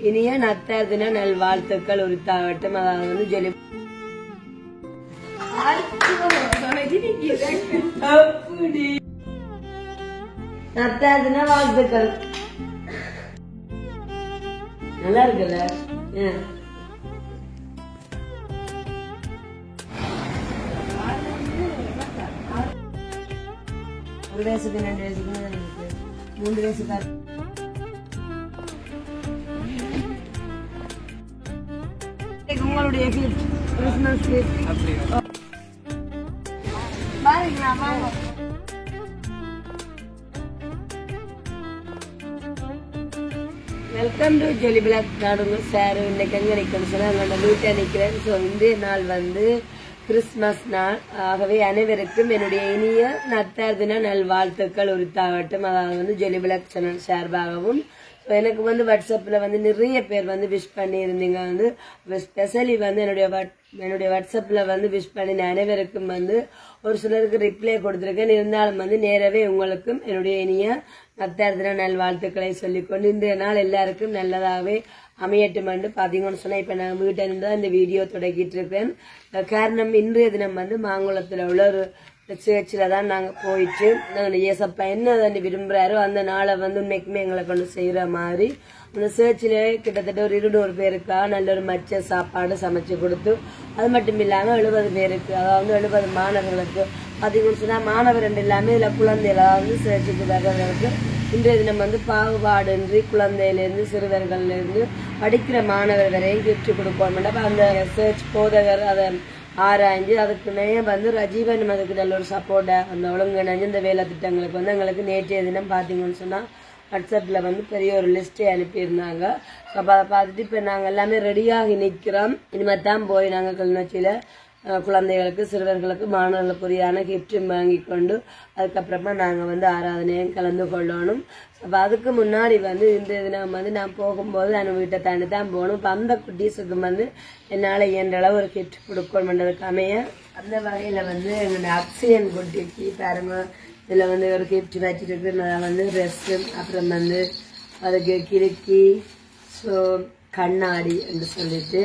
இனிய நத்தார் தின நல்வாழ்த்துக்கள் உரித்தாகட்டும். அதாவது வந்து ஜொலி நத்தார் தின வாழ்த்துக்கள். நல்லா இருக்குல்ல? ஒரு வயசுக்கு 2 வயசுக்கு 3 வயசுக்கு உங்களுடைய Christmas welcome to jolly block நாடுங்க சார். இன்னைக்கு எங்க நிக்கணும் சொன்னா எங்களோட வீட்டை நிக்கிறேன். ஸோ இந்த நாள் வந்து கிறிஸ்துமஸ் நாள். ஆகவே அனைவருக்கும் என்னுடைய இனிய நத்தார் தின நல்வாழ்த்துக்கள் உரித்தாகட்டும். அதாவது வந்து ஜொலி பிளாக் சேனல் சார்பாகவும் எனக்கு வந்து வாட்ஸ்அப்ல வந்து நிறைய பேர் வந்து விஷ் பண்ணி இருந்தீங்க. வந்து ஸ்பெஷலி வந்து என்னுடைய வாட்ஸ்அப்ல வந்து விஷ் பண்ணி அனைவருக்கும் வந்து ஒரு சிலருக்கு ரிப்ளை கொடுத்திருக்கேன். இருந்தாலும் வந்து நேரவே உங்களுக்கும் என்னுடைய இனிய நத்தார் தின நல்வாழ்த்துக்களை சொல்லிக்கொண்டு இன்றைய நாள் எல்லாருக்கும் நல்லதாகவே அமையட்டும் என்று பாத்தீங்கன்னு சொன்னா இப்ப நான் வீட்டில் தான் இந்த வீடியோ தொடங்கிட்டு இருக்கேன். காரணம் இன்றைய தினம் வந்து மாங்குளத்துல உள்ள ஒரு சேர்ச்சில தான் நாங்க போயிட்டு ஏசப்பா என்ன விரும்புறாரோ அந்த நாளை வந்து உண்மைக்குமே எங்களை கொண்டு செய்யற மாதிரி அந்த சேர்ச்சில கிட்டத்தட்ட ஒரு 200 பேருக்கா நல்ல ஒரு மச்ச சாப்பாடு சமைச்சு கொடுத்து, அது மட்டும் இல்லாம 70 பேருக்கு, அதாவது 70 மாணவர்களுக்கு பாத்தீங்கன்னு சொன்னா மாணவர் எல்லாமே இதுல குழந்தைகள், அதாவது சேர்ச்சிக்கு வர்றவர்களுக்கு இன்றைய தினம் வந்து பாகுபாடின்றி குழந்தையிலிருந்து சிறுவர்கள்ல இருந்து படிக்கிற மாணவர் வரையும் கிஃப்ட் கொடுப்போம். அந்த சேர்ச் போதகர் அதை ஆராய்ஞ்சு அதுக்குன்னே வந்து ரஜீவன் அதுக்கு நல்ல ஒரு சப்போர்ட்டா அந்த ஒழுங்கிணைஞ்சு இந்த வேலை திட்டங்களுக்கு வந்து எங்களுக்கு நேற்றைய தினம் பாத்தீங்கன்னு சொன்னா வாட்ஸ்அப்ல வந்து பெரிய ஒரு லிஸ்டே அனுப்பியிருந்தாங்க. அப்ப அதை பார்த்துட்டு இப்ப நாங்க எல்லாமே ரெடியாகி நிக்கிறோம். இனிமேல் தான் போய் நாங்க கிளிநொச்சியில குழந்தைகளுக்கு சிறுவர்களுக்கு மாணவர்களுக்குரியான கிஃப்ட் வாங்கி கொண்டு அதுக்கப்புறமா நாங்க வந்து ஆராதனையும் கலந்து கொள்ளணும். அப்ப அதுக்கு முன்னாடி வந்து இந்த தினம் வந்து நான் போகும்போது நான் வீட்டை தாண்டி தான் போகணும். இப்ப அந்த குட்டீஸுக்கு வந்து என்னால இயன்ற அளவு ஒரு கிஃப்ட் கொடுக்கணும்ன்றதுக்கு அமைய அந்த வகையில வந்து எங்களுடைய அக்ஷயன் குட்டிக்கு பாருங்க இதுல வந்து ஒரு கிஃப்ட் வச்சிருக்கு. நான் வந்து ட்ரெஸ், அப்புறம் வந்து அதுக்கு கிறுக்கி ஸோ கண்ணாடி என்று சொல்லிட்டு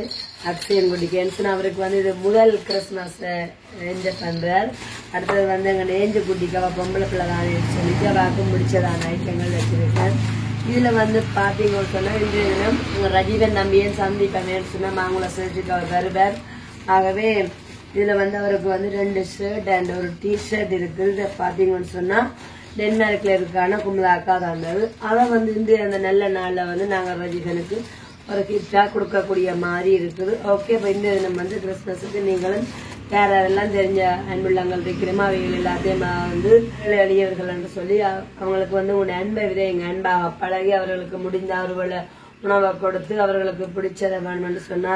அக்ஷயன் குட்டிக்கு அவருக்கு வந்து இது முதல் கிறிஸ்துமஸ் என்ஜாய் பண்றார். அடுத்தது வந்து எங்க ஏஞ்ச குட்டிக்கு அவ பொம்பளை பிள்ளை தான் சொல்லிட்டு அவாக்கும் முடிச்சதான ஐட்டங்கள் வச்சிருக்கேன். இதுல வந்து பாத்தீங்கன்னு சொன்னா இன்றைய தினம் ரஜீவன் நம்பியன் சந்திப்பேன்னு சொன்னா மாங்குளம் சேர்த்துட்டு அவர் வருவார். ஆகவே இதுல வந்து அவருக்கு வந்து 2 ஷர்ட் அண்ட் ஒரு டிஷர்ட் இருக்குது. பாத்தீங்கன்னு சொன்னா டென்மார்க்ல இருக்கான குமுதாக்கா தந்தது. அதை வந்து இன்றைய அந்த நல்ல நாள்ல வந்து நாங்க ரஜீவனுக்கு ஒரு கிஃப்டா கொடுக்கக்கூடிய மாதிரி இருக்குது. ஓகே, இப்ப இந்த தினம் வந்து கிறிஸ்துமஸுக்கு நீங்களும் யாரெல்லாம் தெரிஞ்ச அன்புள்ளங்கள் இருக்கிறோமோ அவைகள் எல்லாத்தையும் வந்து எளியவர்கள் என்று சொல்லி அவங்களுக்கு வந்து உங்க அன்பை விட எங்க அன்பாக பழகி அவர்களுக்கு முடிந்த அவர்களை உணவை கொடுத்து அவர்களுக்கு பிடிச்சதை வேணும்னு சொன்னா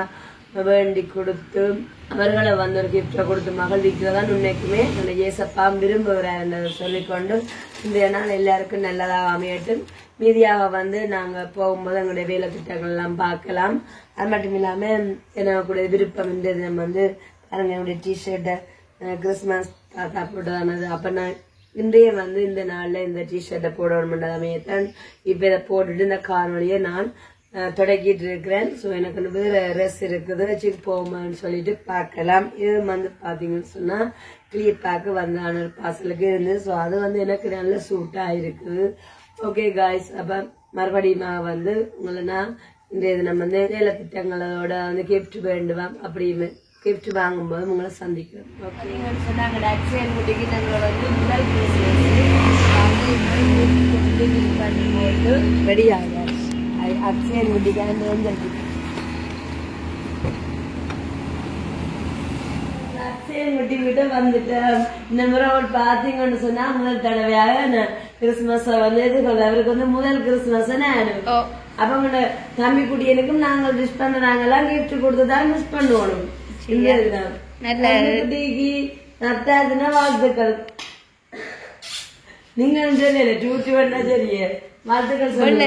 வேண்டி கொடுத்து அவர்களை வந்து ஒரு கிஃப்டை கொடுத்து மகிழ்விக்கிறதான் உண்மைக்குமே அந்த ஏசப்பா விரும்புகிறார் என்றதை சொல்லிக்கொண்டு இன்றைய நாள் எல்லாருக்கும் நல்லதாக அமையட்டும். மீதியாக வந்து நாங்க போகும்போது எங்களுடைய வேலை திட்டங்கள் எல்லாம் பார்க்கலாம். அது மட்டும் இல்லாம என்னுடைய விருப்பம் இந்த தினம் வந்து பாருங்க என்னுடைய டிஷர்ட்டை கிறிஸ்துமஸ் தாத்தா போட்டதானது. அப்ப நான் இன்றைய வந்து இந்த நாள்ல இந்த டிஷர்ட்டை போடணும்ன்றது அமையத்தான் இப்ப இதை போட்டுட்டு இந்த காணொலியை நான் தொடக்கிட்டு இருக்கிறேன். ஸோ எனக்கு வேற ரெஸ் இருக்குது வச்சுட்டு போகுமான்னு சொல்லிட்டு பார்க்கலாம். இது வந்து பாத்தீங்கன்னு சொன்னா கிளிப்பாக்கு வந்தான ஒரு பார்சலுக்கு இருந்து. ஸோ அது வந்து எனக்கு நல்ல சூட்டா இருக்குது. ஓகே காய்ஸ், அப்ப மறுபடியும் வந்து உங்களை நான் இன்றைய தினம் வந்து வேலை திட்டங்களோட வந்து கிஃப்ட் வேண்டுவாம் அப்படின்னு கிஃப்ட் வாங்கும்போது உங்களை சந்திக்கிறோம். ஓகே சொன்னாங்க அக்ஷயன் குட்டிக்கு நாங்கள் வந்து முதல் பண்ணும்போது ரெடியாக அக்ஷயன் குட்டிக்கு அந்த அக்ஷயன் குட்டி கிட்ட வந்துட்டேன். இந்த முறை அவர் பாத்தீங்கன்னு சொன்னா முதல் தடவையாக கிறிஸ்துமஸ் வந்து எதுக்கொள்ள அவருக்கு வந்து முதல் கிறிஸ்துமஸ் அவங்க தம்பி குட்டியனுக்கும் நாங்கள் விஷ் பண்றாங்கலாம் கிஃப்ட் கொடுத்துதான் விஷ் பண்ணுவோம். குட்டிக்கு நத்தாதுன்னா வாழ்த்துக்கள். நீங்க டூட்டி வேணா சரிய வாழ்த்துக்கள் சொல்லுங்க.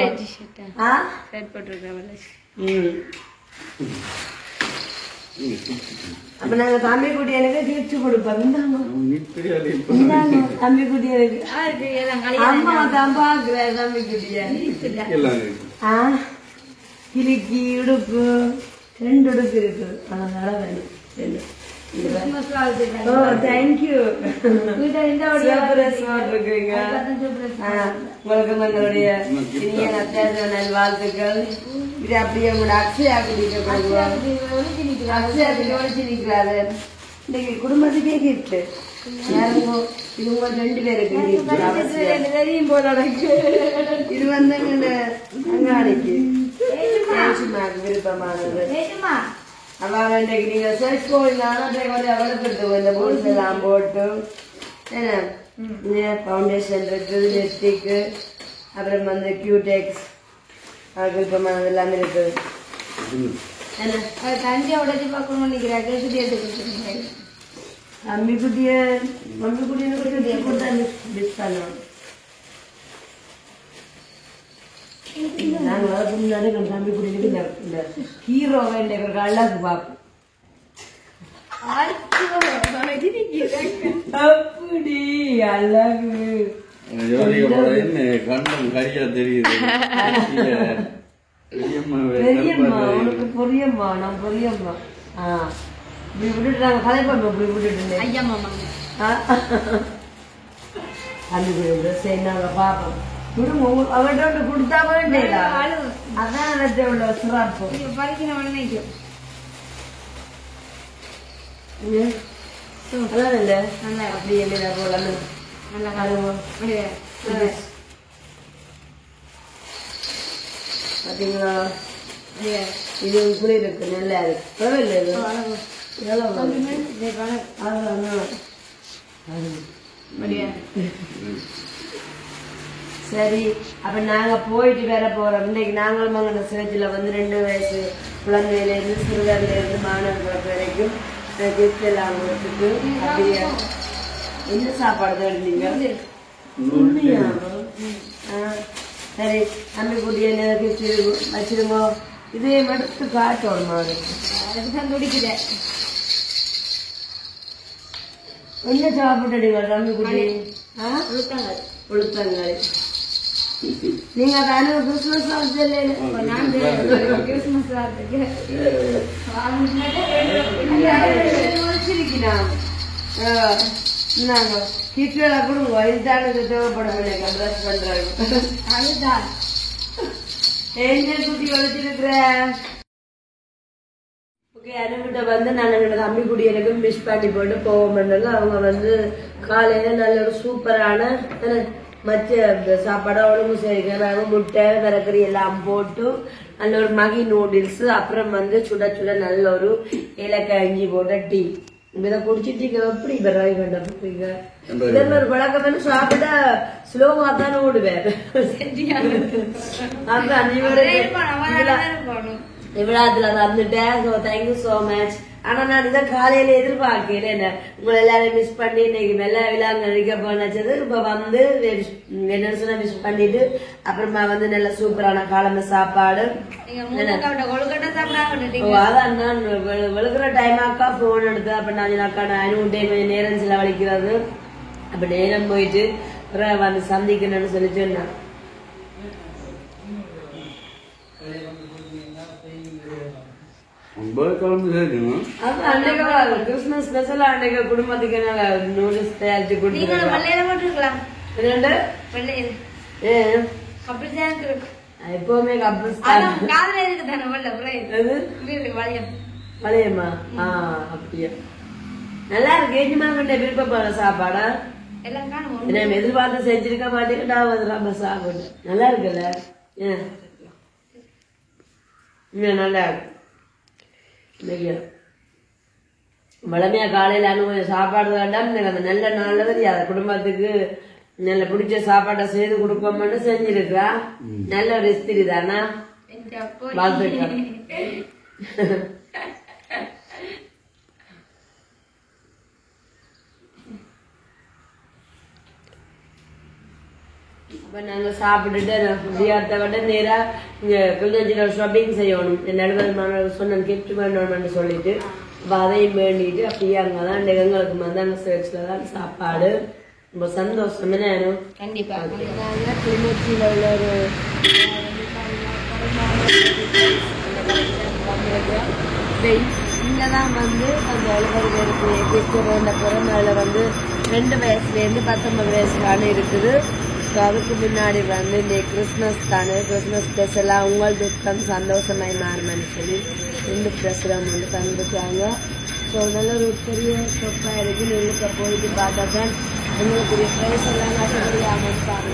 அப்ப நாங்க தம்பி குட்டி எனக்கு கிஃப்ட் கொடுப்போம். தம்பி குட்டி எனக்கு அம்மா தான் பாக்குற தம்பி குட்டியா கிளிக்கு உடுப்பு 2 உடுப்பு இருக்கு. அதனால வேணும். தேங்க்யூ. உங்களுக்கு எங்களுடைய இனிய நத்தார் நல்வாழ்த்துக்கள். இது அப்படியே உங்களோட அக்ஷயா கூட்டிட்டு நிக்கிறாரு. இன்னைக்கு குடும்பத்துக்கே கிஃப்ட். இது உங்க 2 பேருக்கு தெரியும் போல. இது வந்து அங்காடிக்கு விருப்பமானது. அவங்க இன்னைக்கு நீங்க சர்ச் போட்டு இந்த பூல்ஸ் எல்லாம் போட்டு ஃபவுண்டேஷன் இருக்கு, லிப்ஸ்டிக்கு, அப்புறம் வந்து கியூடெக்ஸ் விருப்பமானது எல்லாமே இருக்குது. தஞ்சை உடச்சி பார்க்கணும்னு நினைக்கிறேன். மம்மி குட்டிய மிஸ் பண்ணோம். நாங்க முன்னாடி தம்பி குடிக்கு இந்த ஹீரோவை அழகு பார்ப்போம். அப்படி அழகு கண்டம் கரியா தெரியுது. பெரியம்மா உனக்கு பொரியம்மா, நான் பொரியம்மா. இப்படி விட்டுட்டு நாங்க கதை பண்ணுவோம். இப்படி விட்டுட்டு ஐயா மாமா தம்பி குடி சரி நாங்க பார்ப்போம். அவர்கிட்ட கொடுத்தா வேண்டா. அதான் உள்ள சிறப்பு. அதான் இல்ல நல்லா அப்படி என்ன போல பாத்தீங்களா? இது கூட இருக்கு, நல்லா இருக்கு. சரி, அப்ப நாங்க போயிட்டு வேற போறோம். இன்னைக்கு நாங்களும் அங்க சேர்ச்சில வந்து 2 வயசு குழந்தையில இருந்து சிறுவர்ல இருந்து மாணவர்கள் வரைக்கும் கிஃப்ட் எல்லாம் கொடுத்துட்டு அப்படியே என்ன சாப்பாடு தேடினீங்க? சரி, தம்பி குட்டிய கிஃப்ட் வச்சிருங்க. இதே மடுத்து காட்டோம் மாதிரி துடிக்குது. என்ன சாப்பிட்டுடுங்க தம்பி குட்டி? உளுத்தங்கள். நீங்க தானே கிறிஸ்துமஸ் நாங்க கிட்ல கொடுங்க. இதுதானே தேவைப்படும். ப்ரஷ் பண்றாங்க. அதுதான் ஏஞ்சல் குட்டி வளர்ச்சிருக்கிற. ஓகே, அனுகிட்ட வந்து நான் என்னோட தம்பி குடி எனக்கு மிஸ் பண்ணி போட்டு போவோம். அவங்க வந்து காலையில நல்ல ஒரு சூப்பரான மச்ச சாப்பாடு ஒழுங்கு செய்கிறாங்க. முட்டை விறக்கறி எல்லாம் போட்டு நல்ல ஒரு மகி நூடுல்ஸ், அப்புறம் வந்து சுட சுட நல்ல ஒரு ஏலக்காய் இஞ்சி போட்ட டீ. இதை குடிச்சிட்டீங்க. எப்படி பிறகு கண்டீங்க? இதெல்லாம் ஒரு பழக்கம் வந்து சாப்பிட்டா ஸ்லோவா தானே ஓடுவேன். அதான் இவ்வளவுல வந்துட்டேன். Thank you so much. ஆனா நான் இதை காலையில எதிர்பார்க்கல. என்ன உங்களை எல்லாரும் மிஸ் பண்ணி இன்னைக்கு மெல்ல விழாங்க நடிக்க போனது. இப்ப வந்து என்ன மிஸ் பண்ணிட்டு அப்புறமா வந்து நல்ல சூப்பரான காலம்ப சாப்பாடு. அதான் நான் வெளுக்கிற டைம் அக்கா போன் எடுத்து அப்ப நான் அக்கா நான் கொஞ்சம் நேரம் செலவழிக்கிறது. அப்ப நேரம் போயிட்டு வந்து சந்திக்கணும்னு சொல்லி சொன்னேன். கிறிஸ்துமஸ் ஸ்பெஷலா அன்னைக்கு குடும்பத்துக்கு நூடுல்ஸ் தயாரிச்சு கொடுத்துருக்கலாம். எப்பவுமே வளையமா? அப்படியா? நல்லா இருக்கு. விருப்பப்படுற சாப்பாடா எதிர்பார்த்து செஞ்சிருக்க மாட்டேன். நம்ம சாப்பிடு நல்லா இருக்குல்ல? நல்லா இருக்கு. வளமையா காலையில கொஞ்சம் சாப்பாடு வேண்டாம். அந்த நல்ல நாள்ல அதை குடும்பத்துக்கு நல்ல பிடிச்ச சாப்பாட்டை செய்து கொடுப்போம்னு செஞ்சிருக்கா. நல்ல ஒரு இஸ்திரி தானா? வாழ்த்துக்கள். அப்ப நாங்க சாப்பிட்டுட்டு விளையாட்ட விட நேரா இங்க கொஞ்சம் ஷாப்பிங் செய்யணும். நடுவர் சொன்ன கிஃப்ட் வேணும்னு சொல்லிட்டு அதையும் வேண்டிட்டு அப்படியே அங்கதான் எங்களுக்கு வந்து அங்க சேர்ச்சிலதான் சாப்பாடு. ரொம்ப சந்தோஷம். என்ன கண்டிப்பா கிளிநொச்சியில உள்ள ஒரு இங்கதான் வந்து அந்த 70 பேருக்கு கிஃப்ட் வேண்ட போறோம். அதுல வந்து 2 வயசுலேருந்து 19 வயசுலான இருக்குது. ஸோ அதுக்கு முன்னாடி வந்து இந்த கிறிஸ்மஸ் தானே, கிறிஸ்மஸ் ட்ரெஸ் எல்லாம் உங்கள் துக்கம் சந்தோஷமாய் மாறுமான்னு சொல்லி 2 ட்ரெஸ் வந்து தந்துட்டாங்க. ஸோ நல்ல ஒரு பெரிய ஷாப்பாக இருக்கு. நெல்லுக்க போயிட்டு பார்த்தா தான் எங்களுக்குரிய ப்ரைஸ் எல்லாம் கட்டுப்படி அமைப்பாங்க.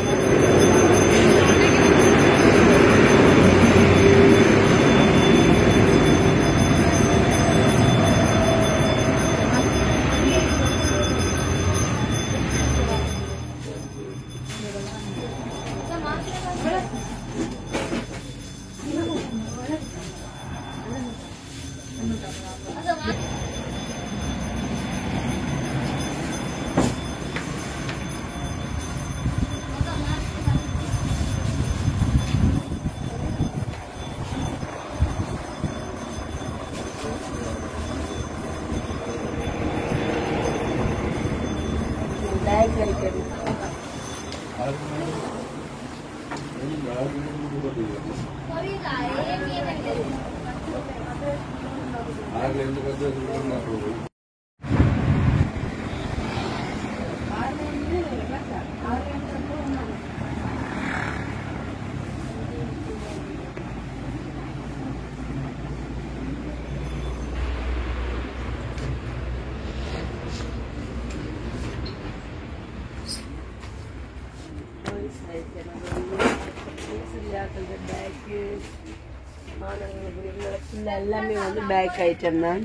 எல்லாமே வந்து பேக் ஐட்டம் தான்.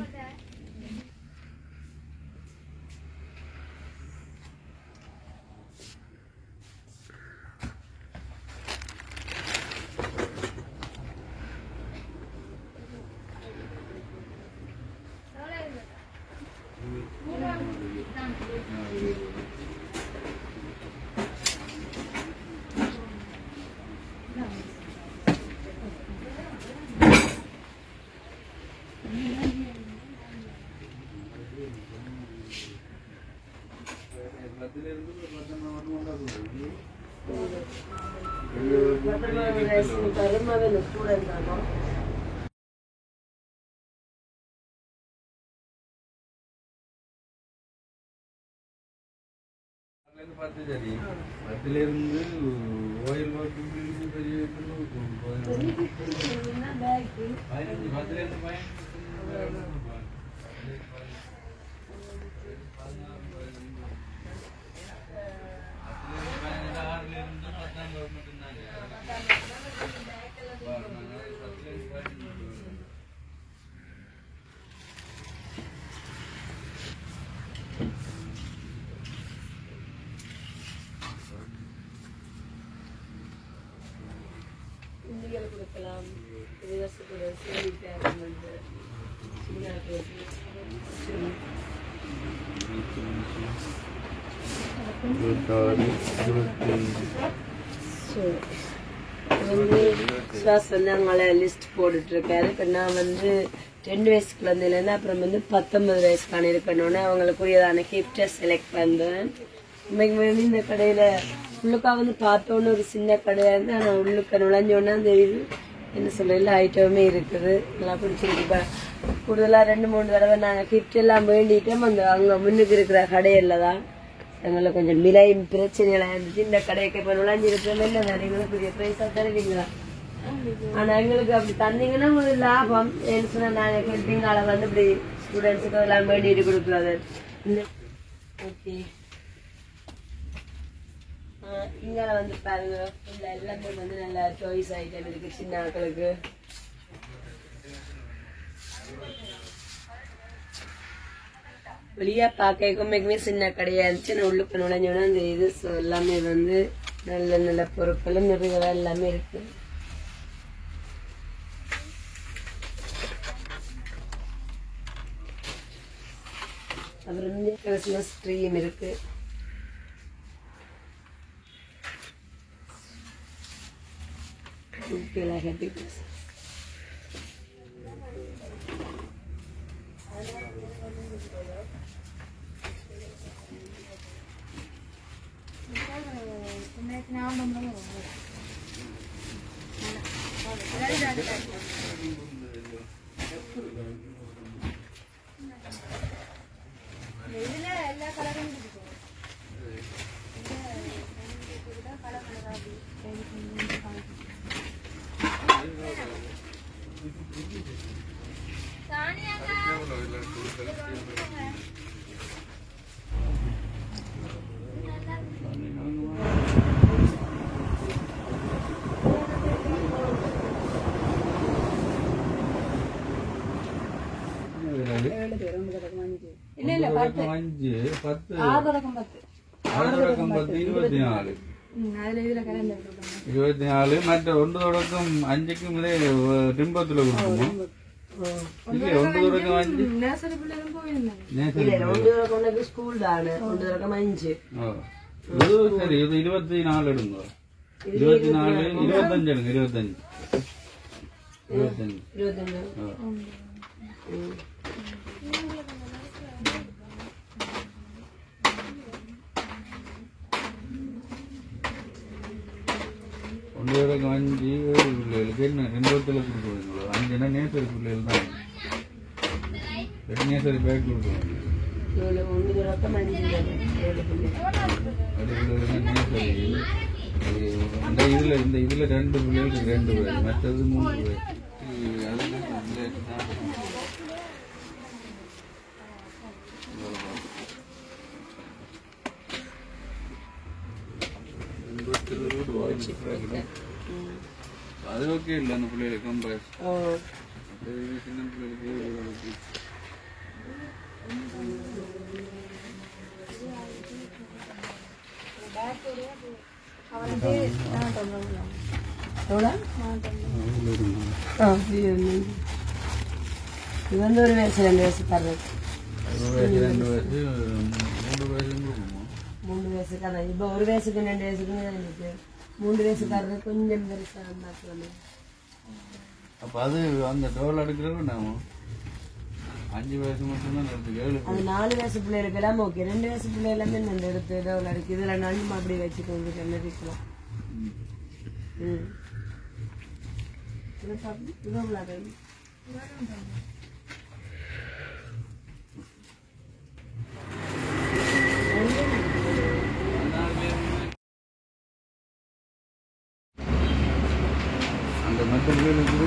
கொடுக்கலாம் வந்து லிஸ்ட் போட்டுட்டு இருக்காரு. இப்ப நான் வந்து 2 வயசு குழந்தையிலேருந்து அப்புறம் வந்து 19 வயசுக்கான இருக்கணும்னு அவங்களுக்குரியதான கிஃப்டை செலக்ட் பண்றேன். இன்னைக்கு வந்து இந்த கடையில உள்ளுக்கா வந்து பார்த்தோன்னு ஒரு சின்ன கடையா இருந்து ஆனா உள்ளுக்க நுழைஞ்சோன்னா அந்த இது என்ன சொல்ல எல்லா ஐட்டமுமே இருக்குது. நல்லா பிடிச்சிருக்கு. கூடுதலா 2-3 தடவை நாங்க கிஃப்ட் எல்லாம் வேண்டிட்டோம். அந்த அங்க முன்னுக்கு இருக்கிற கடையில தான் எங்களுக்கு கொஞ்சம் விலை பிரச்சனைலாம் இருந்துச்சு. இந்த கடைக்கு இப்ப நுழைஞ்சிருக்கிறோம். இல்லை எங்களுக்கு பெரிய பிரைஸா தருவீங்களா? ஆனா எங்களுக்கு அப்படி தந்தீங்கன்னா ஒரு லாபம். என்ன சொன்னா நாங்க ஹெல்பிங்கால வந்து இப்படி ஸ்டூடெண்ட்ஸுக்கு எல்லாம் வேண்டிட்டு கொடுக்குறது. ஓகே, இங்கால வந்து பாருங்க எல்லாமே வந்து நல்ல சாய்ஸ் ஐட்டம் இருக்கு சின்ன ஆட்களுக்கு. வெளியா பார்க்கமே சின்ன கடையா இருந்துச்சு. நான் உள்ளுக்கு நுழைஞ்சோன்னா அந்த இது எல்லாமே வந்து நல்ல நல்ல பொருட்களும் நிறைய எல்லாமே இருக்கு. அப்புறம் வந்து கிறிஸ்மஸ் ட்ரீயும் இருக்கு. Happy Christmas. மற்ற 1 தொடக்கம் 5க்கும் டிம்பத்துல கொடுக்கணும். இல்ல 1 தொடக்கம் 5 நேசரி பிள்ளைகளும் போயிருந்தாங்க. ஸ்கூல் தானே 1 தொடக்கம் 5. சரி இது 24 எடுங்க. 24 25 எடுங்க. 25 1 தொடக்கம் 5 பிள்ளைகளுக்கு என்ன 2 கொடுக்குறீங்களோ 5 நேசரி பிள்ளைகள் தான். 2 நேசரி பேக் கொடுக்குறோம். 1 தொடக்கம் 5 இந்த இதுல 2 பிள்ளைகளுக்கு 2 பேர், மற்றது 3 பேர். அது ஓகே இல்ல அந்த பிள்ளைகளுக்கு கம்பேர் சின்ன பிள்ளைகளுக்கு இது வந்து 1 வயசு 2 வயசு தர்றது. 3 வயசுக்கு அதான் இப்போ 1 வயசுக்கு 2 வயசுக்கு எனக்கு 3 வயசு தர்றது கொஞ்சம் பெருசா இருந்தா. அப்ப அது அந்த டோல் எடுக்கிறது நாம 5 வயசு மட்டும் தான் எடுத்து அது 4 வயசு பிள்ளைகளுக்கு எல்லாம் ஓகே. 2 வயசு பிள்ளை எல்லாமே இந்த எடுத்து டோல் எடுக்கு. இதுல நானும் அப்படி வச்சுக்கோங்க இருக்கலாம். அந்த மற்ற பிள்ளைகளுக்கு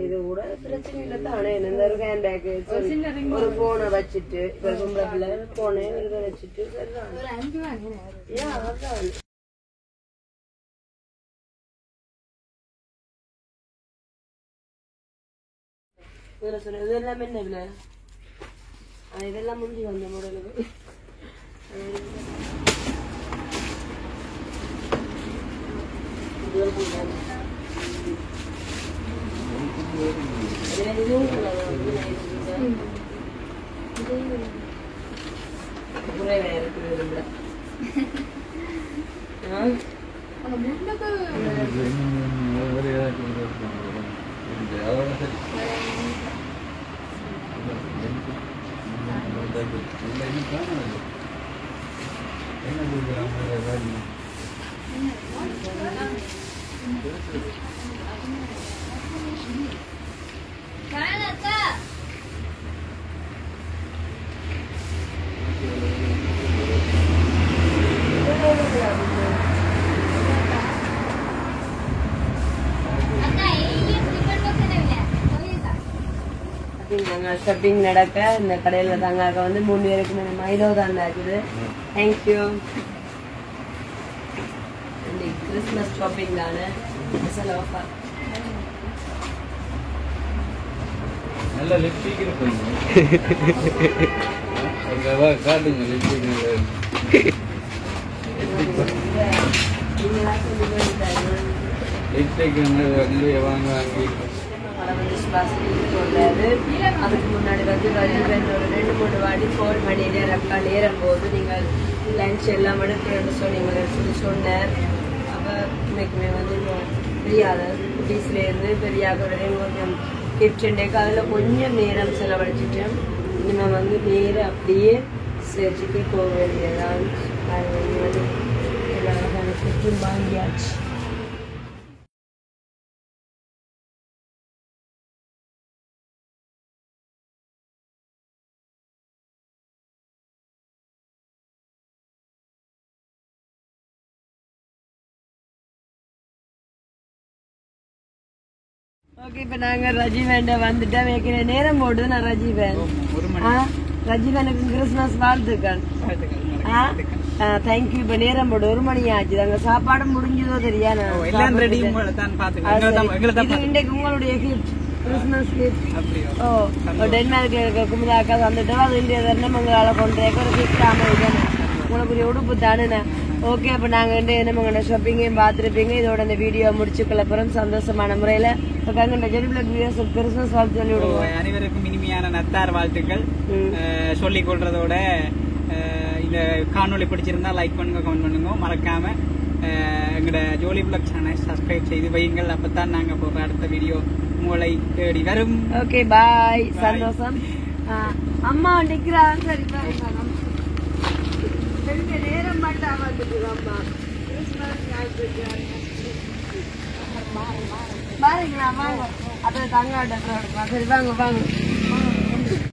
இது கூட பிரச்சனை இல்ல தானே. ஒரு ஹேண்ட் பேக் ஒரு போனை வச்சுட்டு போனை வச்சுட்டு இதெல்லாம் என்ன இல்ல இதெல்லாம் முடிஞ்சு வந்த முறையில முன்னுக்கு என்ன கொடுக்குறாங்க ஷாப்பிங் நடக்க இந்த கடையில தாங்க வந்து 3 பேருக்கு மைலோ தான் இருக்குது. தேங்க்யூ. கிறிஸ்மஸ் ஷாப்பிங் தானே ஸ்பெஷல் ஆஃபர். நல்ல லிப்ஸ்டிக் இருக்கு. காட்டுங்க லிப்ஸ்டிக். லிப்ஸ்டிக் நிறைய வாங்கி அதுக்கு முன்னாடி வந்து ஒரு 2-3 வாட்டி ஃபோன் பண்ணி நேரம் போது நீங்கள் லஞ்ச் எல்லாம் எடுக்கிறேன்னு சொல்லி சொன்னேன். அப்போ இன்னைக்குமே வந்து தெரியாத குட்டீஸ்லேருந்து பெரியாக கொஞ்சம் கிச்சன் டேக்கு அதில் கொஞ்சம் நேரம் செலவழிச்சிட்டேன். இனிமேல் வந்து நேரம் அப்படியே சேர்த்துக்கு போக வேண்டியதான். வந்து எல்லாரும் வாங்கியாச்சு. ஓகே, இப்போ நாங்கள் ரஜீவன்ட வந்துட்டோம். வைக்கிற நேரம் போடுது. நான் ரஜீவன் ரஜீவனுக்கு கிறிஸ்மஸ் வாழ்த்துக்கள். தேங்க்யூ. இப்போ நேரம் போடு 1 மணி ஆச்சு. அங்கே சாப்பாடு முடிஞ்சதோ தெரியா? இன்றைக்கு உங்களுடைய கிஃப்ட் கிறிஸ்மஸ் கிஃப்ட். டென்மார்க்ல இருக்க குமுதாக்கா வந்துட்டோம். அது இந்திய தர்ணமங்களால் கொண்டு ஒரு கிஃப்ட் அமைதானே உங்களுக்கு உடுப்பு தானே. ஓகே, அப்போ நாங்கள் என்னமோட ஷாப்பிங்கையும் பார்த்துருப்பீங்க. இதோட இந்த வீடியோ முடிச்சுக்கல அப்புறம் சந்தோஷமான முறையில் கிறிஸ்மஸ் வாழ்த்து சொல்லி விடுவோம். அனைவருக்கும் இனிமையான நத்தார் வாழ்த்துக்கள் சொல்லிக் கொள்றதோட இந்த காணொலி பிடிச்சிருந்தா லைக் பண்ணுங்க, கமெண்ட் பண்ணுங்க. மறக்காம எங்களோட ஜோலி பிளாக் சேனல் சப்ஸ்கிரைப் செய்து வையுங்கள். அப்பதான் நாங்க போற அடுத்த வீடியோ உங்களை தேடி வரும். ஓகே, பாய். சந்தோஷம். அம்மா நிக்கிறாங்க. சரி, நேரம் மட்டும் வந்துட்டு அம்மா பாருங்களா? வாங்க. அப்புறம் தங்க சரி, வாங்க வாங்க.